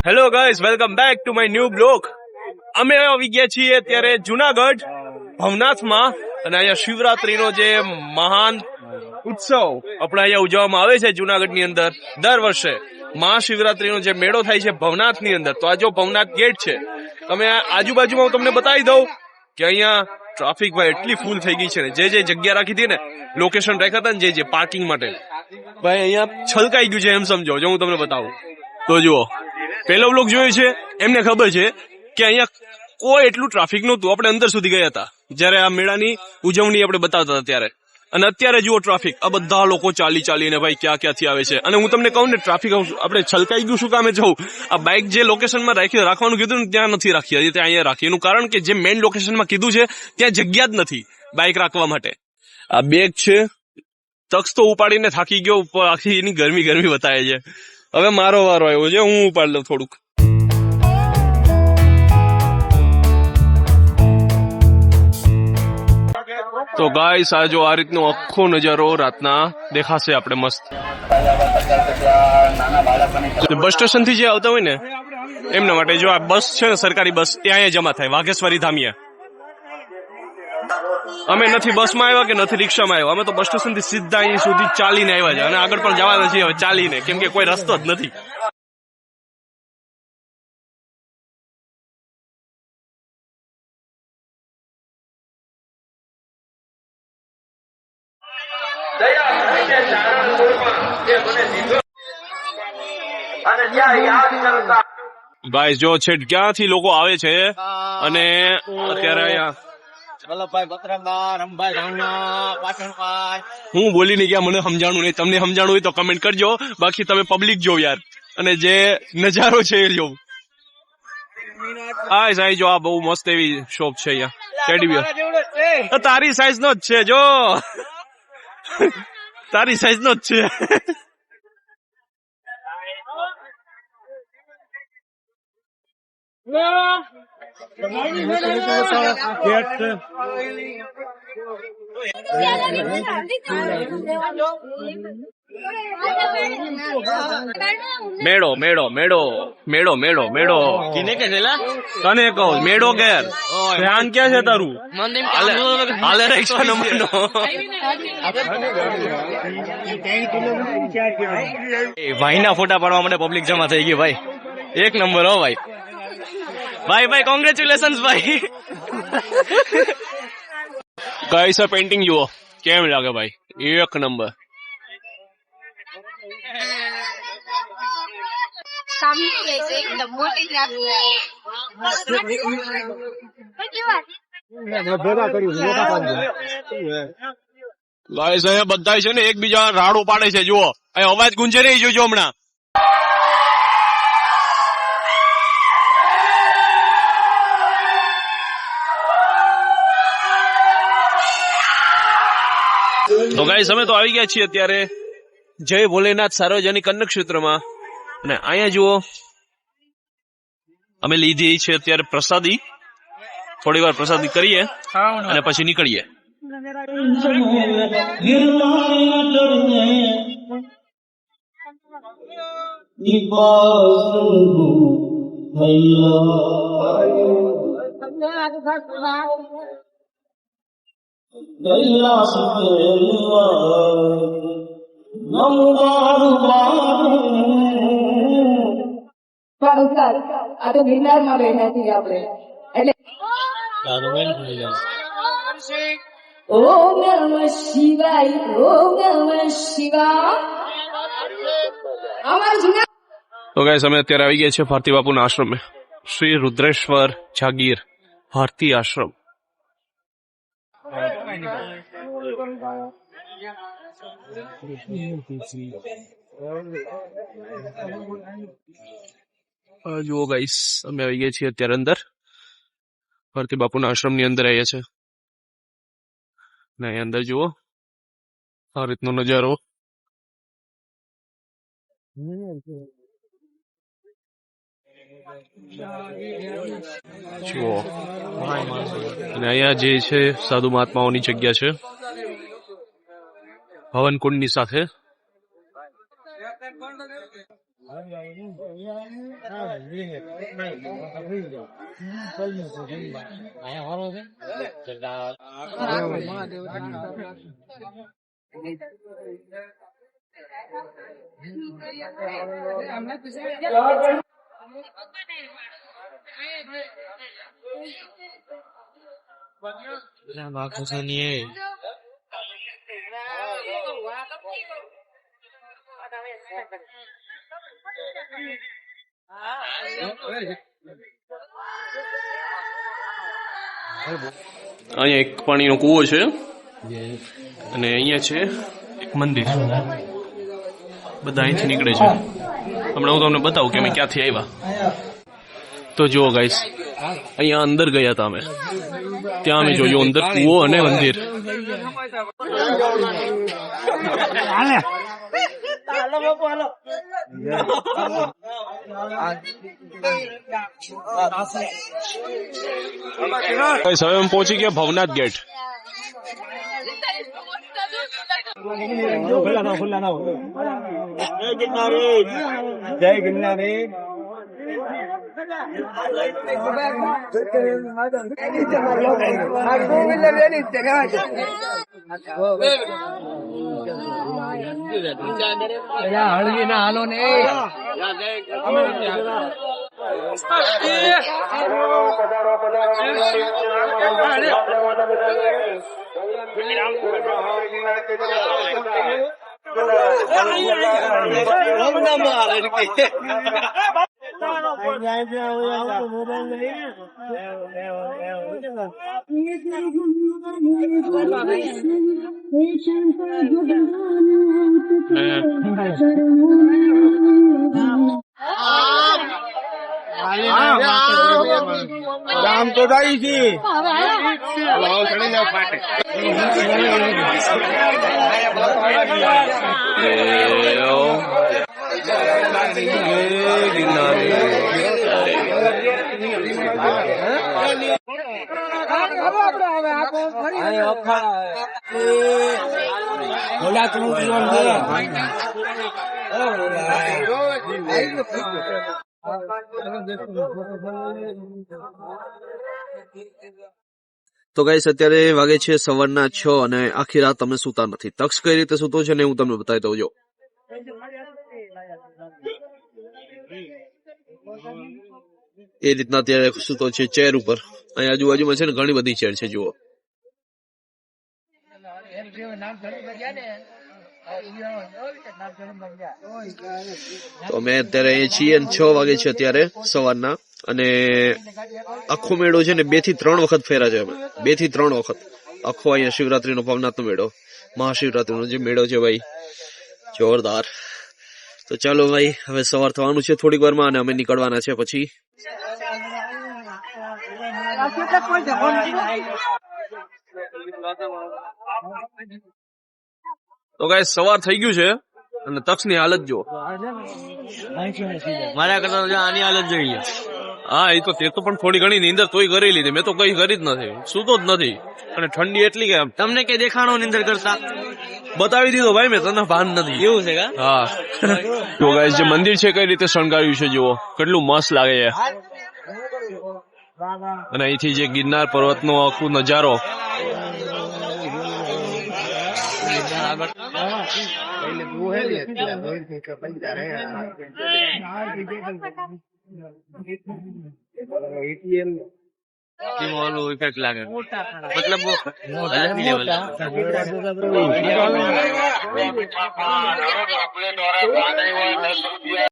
Hello guys, welcome back to my new blog. અમે આવી ગયા છીએ અત્યારે જુનાગઢ ભવનાથમાં, અને અહીંયા શિવરાત્રીનો જે મહાન ઉત્સવ આપણે અહીંયા ઉજવવામાં આવે છે જુનાગઢની અંદર દર વર્ષે. મહાશિવરાત્રીનો જે મેળો થાય છે ભવનાથની અંદર. તો આ જો ભવનાથ ગેટ છે, તમે આજુબાજુમાં હું તમને બતાવી દઉં કે અહીંયા ટ્રાફિક ભાઈ એટલી ફૂલ થઈ ગઈ છે ને. જે જગ્યા રાખી હતી ને, લોકેશન રાખ્યા હતા ને જે પાર્કિંગ માટે, ભાઈ અહીંયા છલકાઈ ગયું છે એમ સમજો. જો હું તમને બતાવું તો જુઓ, પહેલો બ્લોગ જોયો છે એમને ખબર છે કે અહીંયા કોઈ એટલું ટ્રાફિક નહોતું. આપણે અંદર સુધી ગયા હતા જયારે આ મેળાની ઉજવણી આપણે બતાવતા હતા ત્યારે, અને અત્યારે જુઓ ટ્રાફિક. આ બધા લોકો ચાલીને ભાઈ ક્યાંથી આવે છે. અને હું તમને કહું ને, ટ્રાફિક આપણે છલકાઈ ગયું શું કામે જવું. આ બાઇક જે લોકેશનમાં રાખવાનું કીધું ને ત્યાં નથી રાખી, હજી ત્યાં અહીંયા રાખી. એનું કારણ કે જે મેઇન લોકેશનમાં કીધું છે ત્યાં જગ્યા જ નથી બાઇક રાખવા માટે. આ બેગ છે, તક્ષ તો ઉપાડીને થાકી ગયો, ઉપર આખી એની ગરમી બતાવે છે. હવે મારો વારો આવ્યો છે, હું ઉપાડ લઉં થોડુંક. તો ગાઈસ, આ જો આ રીતનો આખો નજારો રાતના દેખાશે આપણે મસ્ત. બસ સ્ટેશન થી જે આવતા હોય ને એમના માટે જો આ બસ છે ને, સરકારી બસ, એ અહીંયા જમા થાય વાઘેશ્વરી ધામિયા. અમે નથી બસમાં આવ્યા કે નથી રિક્ષામાં આવ્યા, અમે તો બસ સ્ટેશન થી સીધા અહીં સુધી ચાલીને આવ્યા છે. અને આગળ પણ જવાના છીએ હવે ચાલીને, કેમ કે કોઈ રસ્તો જ નથી. ભાઈ જો છે ક્યાંથી લોકો આવે છે. અને અત્યારે અહીંયા હું બોલી નહીં ગયા, મને સમજાણું નહીં. તમને સમજાણું હોય તો કમેન્ટ કરજો, બાકી તમે પબ્લિક જો યાર, અને જે નજારો છે એ જો. હા સાહેબ, જો આ બહુ મસ્ત એવી શોપ છે અહીંયા, ટેડી બિયર. તારી સાઈઝ નો જ છે, જો તારી સાઈઝ નો જ છે. મેળો મેળો મેળો મેળો મેળો મેળો તને કહું મેળો ઘેર ધ્યાન ક્યાં છે તારું? હાલે રિક્ષા નંબર નો. ભાઈ ના ફોટા પાડવા માટે પબ્લિક જમા થઈ ગઈ. ભાઈ એક નંબર હો ભાઈ. ભાઈ કોંગ્રેચ્યુલેશન્સ ભાઈ. ગાઈસ, આ પેઇન્ટિંગ જુઓ કેમ લાગે ભાઈ, એક નંબર. ગાઈસ, અહીંયા બધા છે ને એકબીજા રાડો પાડે છે. જુઓ અહીંયા અવાજ ગુંજે રહી જોજો હમણાં. તો ગાઈસ, અમે તો આવી ગયા છીએ અત્યારે જય ભોલેનાથ સાર્વજનિક અન્ન ક્ષેત્રમાં. અને અહીંયા જુઓ, અમે લીધી છે અત્યારે પ્રસાદી. થોડી વાર પ્રસાદી કરીએ અને પછી નીકળીએ. ગિરનારમાં રહેલા છીએ આપણે, એટલે ઓમ નમઃ શિવાય, ઓમ નમઃ શિવાય. તો ગાઈસ, અમે અત્યારે આવી ગયા છે ભારતી બાપુના આશ્રમે, શ્રી રુદ્રેશ્વર જાગીર ભારતી આશ્રમ. જુઓ ગાઈસ, અમે આવી ગયા છીએ અત્યારે અંદર ભારતી બાપુના આશ્રમ ની અંદર આવ્યા છે. ને અંદર જુઓ આ રીતનો નજારો. જુઓ, અને અહીંયા જે છે સાધુ મહાત્માઓની જગ્યા છે હવન કુંડની સાથે. અહીંયા એક પાણીનો કૂવો છે અને અહીંયા છે એક મંદિર. બધા અહીંથી નીકળે છે. હમણાં હું તમને બતાવું કે અમે ક્યાંથી આવ્યા. તો જુઓ ગાઈસ, અહીંયા અંદર ગયા હતા અમે. ત્યાં અમે જોયું અંદર કૂવો અને મંદિર. હવે અમે પહોંચી ગયા ભવનાથ ગેટ. જય ગિરનારી. હળવી ના હાલો ને. રામ તો દાઈ છી. તો ગાઈસ અત્યારે વાગે છે સવારના 6 અને આખી રાત અમે સૂતા નથી. તક્ષ કઈ રીતે સૂતો છે ને હું તમને બતાવી દઉં. જો એ રીતના અત્યારે સૂતો છે ચેર ઉપર. અહીં આજુબાજુમાં છે ને ઘણી બધી ચેર છે. જુઓ તો અમે અત્યારે અહીંયા છીએ. 6 વાગે છે અત્યારે સવારના. અને આખો મેળો છે ને 2 થી 3 વખત ફેરા છે અમે. 2 થી 3 વખત આખો અહીંયા શિવરાત્રીનો ભવનાથનો મેળો, મહાશિવરાત્રીનો જે મેળો છે ભાઈ, જોરદાર. તો ચાલો ભાઈ, હવે સવાર થવાનું છે થોડીક વારમાં અને અમે નીકળવાના છે પછી. તો ગાઈસ સવાર થઈ ગયું છે અને તક્ષની હાલત જો. મારા કરતા આની હાલત જોઈએ. હા, એ તો તે તો પણ થોડી ઘણી નીંદર તોય કરી લીધી. મેં તો કઈ કરી જ નથી, સૂતો જ નથી. અને ઠંડી એટલી કે તમને કઈ દેખાણો નિંદર કરતા બતાવી દીધો ભાઈ મેં, તને ભાન નથી. એવું છે કા? હા. જો ગાઈસ જે મંદિર છે કઈ રીતે શણગાર્યું છે જુઓ, કેટલું મસ્ત લાગે છે. અને અહીંથી જે ગિરનાર પર્વતનો આખો નજારો. ઇફેક્ટ લાગે મતલબ